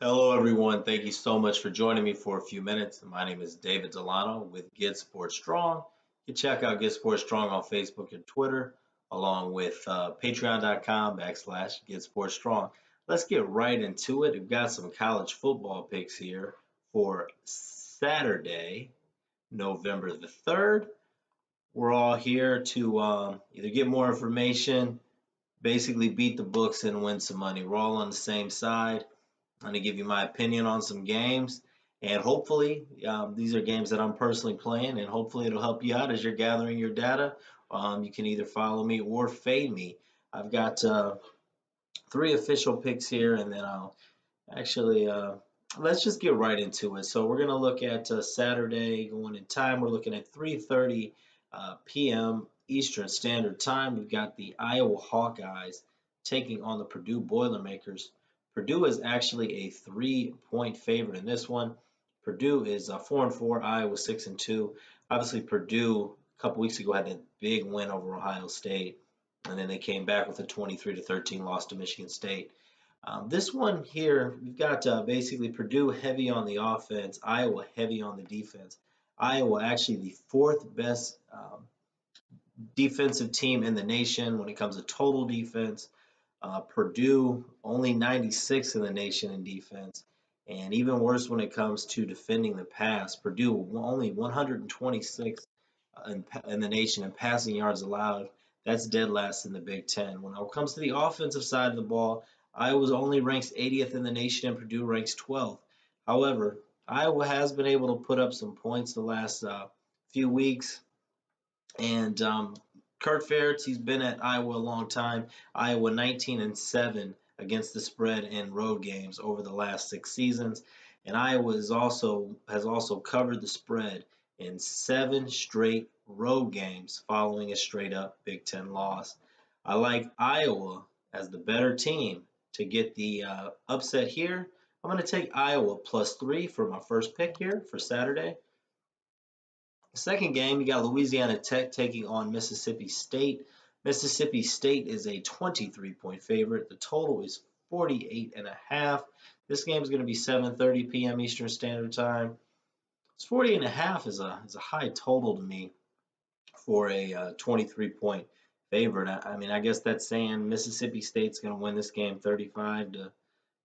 Hello, everyone. Thank you so much for joining me for a few minutes. My name is David Delano with Get Sports Strong. You can check out Get Sports Strong on Facebook and Twitter, along with patreon.com/Get Sports Strong. Let's get right into it. We've got some college football picks here for Saturday, November the 3rd. We're all here to either get more information, basically beat the books, and win some money. We're all on the same side. I'm going to give you my opinion on some games, and hopefully, these are games that I'm personally playing, and hopefully, it'll help you out as you're gathering your data. You can either follow me or fade me. I've got three official picks here, and then I'll actually let's just get right into it. So we're going to look at Saturday going in time. We're looking at 3:30 p.m. Eastern Standard Time. We've got the Iowa Hawkeyes taking on the Purdue Boilermakers. Purdue is actually a 3-point favorite in this one. Purdue is 4-4, Iowa 6-2. Obviously, Purdue a couple weeks ago had that big win over Ohio State, and then they came back with a 23-13 loss to Michigan State. This one here, we've got basically Purdue heavy on the offense, Iowa heavy on the defense. Iowa actually the fourth best defensive team in the nation when it comes to total defense. Purdue only 96 in the nation in defense, and even worse when it comes to defending the pass. Purdue only 126 in the nation in passing yards allowed. That's dead last in the Big Ten. When it comes to the offensive side of the ball, Iowa only ranks 80th in the nation, and Purdue ranks 12th. However, Iowa has been able to put up some points the last few weeks, and Kurt Ferentz, he's been at Iowa a long time. Iowa 19-7 against the spread in road games over the last 6 seasons, and Iowa has also covered the spread in 7 straight road games following a straight up Big Ten loss. I like Iowa as the better team to get the upset here. I'm going to take Iowa +3 for my first pick here for Saturday. Second game, you got Louisiana Tech taking on Mississippi State. Mississippi State is a 23-point favorite. The total is 48.5. This game is going to be 7:30 p.m. Eastern Standard Time. It's 40.5 is a high total to me for a 23-point favorite. I mean, I guess that's saying Mississippi State's going to win this game 35-13,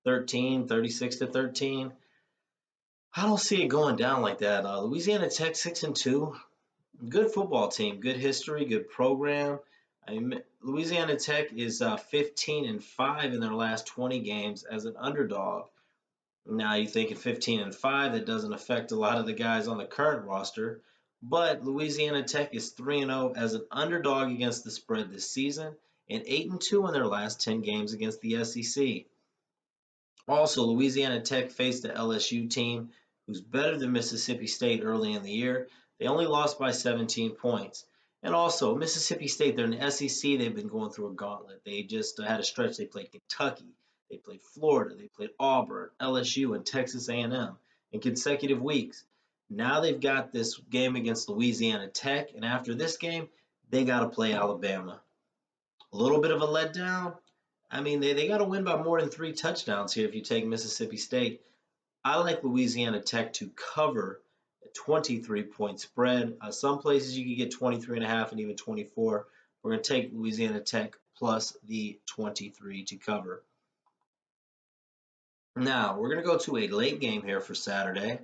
36-13. I don't see it going down like that. Louisiana Tech 6-2, good football team, good history, good program. I mean, Louisiana Tech is 15-5 in their last 20 games as an underdog. Now you think at 15-5, that doesn't affect a lot of the guys on the current roster, but Louisiana Tech is 3-0 as an underdog against the spread this season, and 8-2 in their last 10 games against the SEC. Also, Louisiana Tech faced the LSU team who's better than Mississippi State early in the year. They only lost by 17 points. And also, Mississippi State, they're in the SEC. They've been going through a gauntlet. They just had a stretch. They played Kentucky. They played Florida. They played Auburn, LSU, and Texas A&M in consecutive weeks. Now they've got this game against Louisiana Tech. And after this game, they got to play Alabama. A little bit of a letdown. I mean, they got to win by more than 3 touchdowns here if you take Mississippi State. I like Louisiana Tech to cover a 23-point spread. Some places you can get 23.5 and even 24. We're going to take Louisiana Tech plus the 23 to cover. Now, we're going to go to a late game here for Saturday.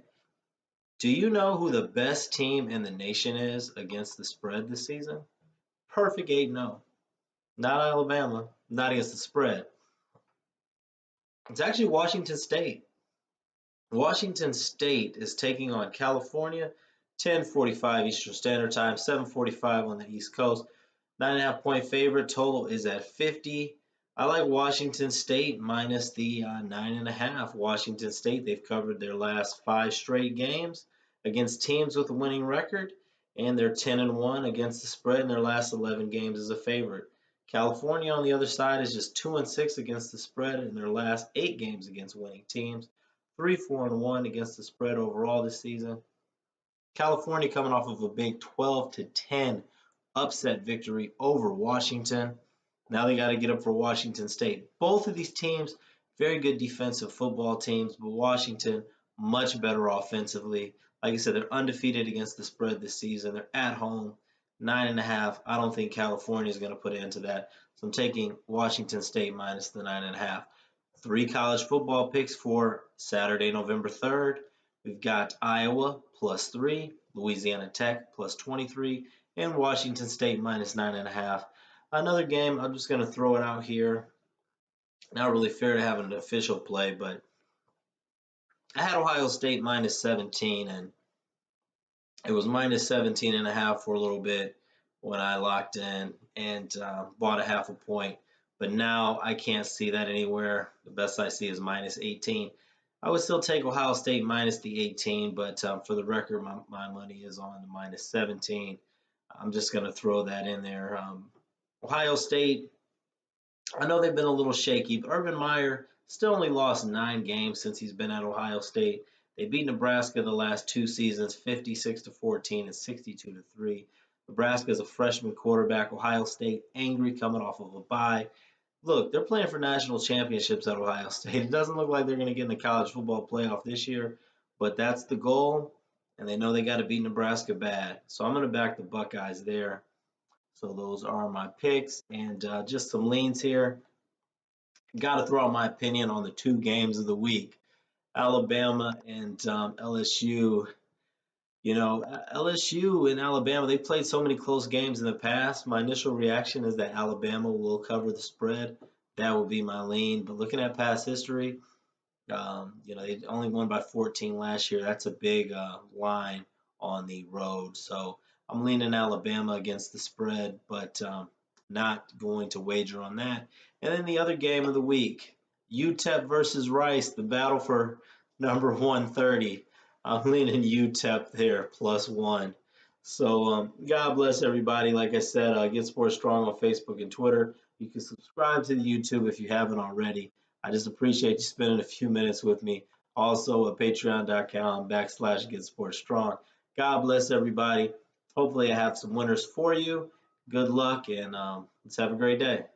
Do you know who the best team in the nation is against the spread this season? Perfect 8-0. Not Alabama, not against the spread. It's actually Washington State. Washington State is taking on California, 10:45 Eastern Standard Time, 7:45 on the East Coast. 9.5-point favorite. Total is at 50. I like Washington State minus the 9.5. Washington State, they've covered their last 5 straight games against teams with a winning record, and they're 10-1 against the spread in their last 11 games as a favorite. California, on the other side, is just 2-6 against the spread in their last 8 games against winning teams. 3-4-1 against the spread overall this season. California coming off of a big 12-10 upset victory over Washington. Now they got to get up for Washington State. Both of these teams very good defensive football teams, but Washington much better offensively. Like I said, they're undefeated against the spread this season. They're at home, 9.5. I don't think California is going to put an end to that. So I'm taking Washington State minus the 9.5. Three college football picks for Saturday, November 3rd. We've got Iowa +3, Louisiana Tech +23, and Washington State minus 9.5. Another game, I'm just going to throw it out here. Not really fair to have an official play, but I had Ohio State minus 17, and it was minus 17.5 for a little bit when I locked in and bought a half a point. But now I can't see that anywhere. The best I see is minus 18. I would still take Ohio State minus the 18, but for the record, my money is on the minus 17. I'm just going to throw that in there. Ohio State, I know they've been a little shaky, but Urban Meyer still only lost 9 games since he's been at Ohio State. They beat Nebraska the last 2 seasons, 56-14 and 62-3. Nebraska is a freshman quarterback. Ohio State angry coming off of a bye. Look, they're playing for national championships at Ohio State. It doesn't look like they're going to get in the college football playoff this year, but that's the goal, and they know they got to beat Nebraska bad. So I'm going to back the Buckeyes there. So those are my picks, and just some leans here. Got to throw out my opinion on the 2 games of the week, Alabama and LSU. You know, LSU and Alabama, they played so many close games in the past. My initial reaction is that Alabama will cover the spread. That would be my lean. But looking at past history, they only won by 14 last year. That's a big line on the road. So I'm leaning Alabama against the spread, but not going to wager on that. And then the other game of the week, UTEP versus Rice, the battle for number 130. I'm leaning UTEP there, +1. So God bless everybody. Like I said, Get Sports Strong on Facebook and Twitter. You can subscribe to the YouTube if you haven't already. I just appreciate you spending a few minutes with me. Also at patreon.com/Get Sports Strong. God bless everybody. Hopefully I have some winners for you. Good luck, and let's have a great day.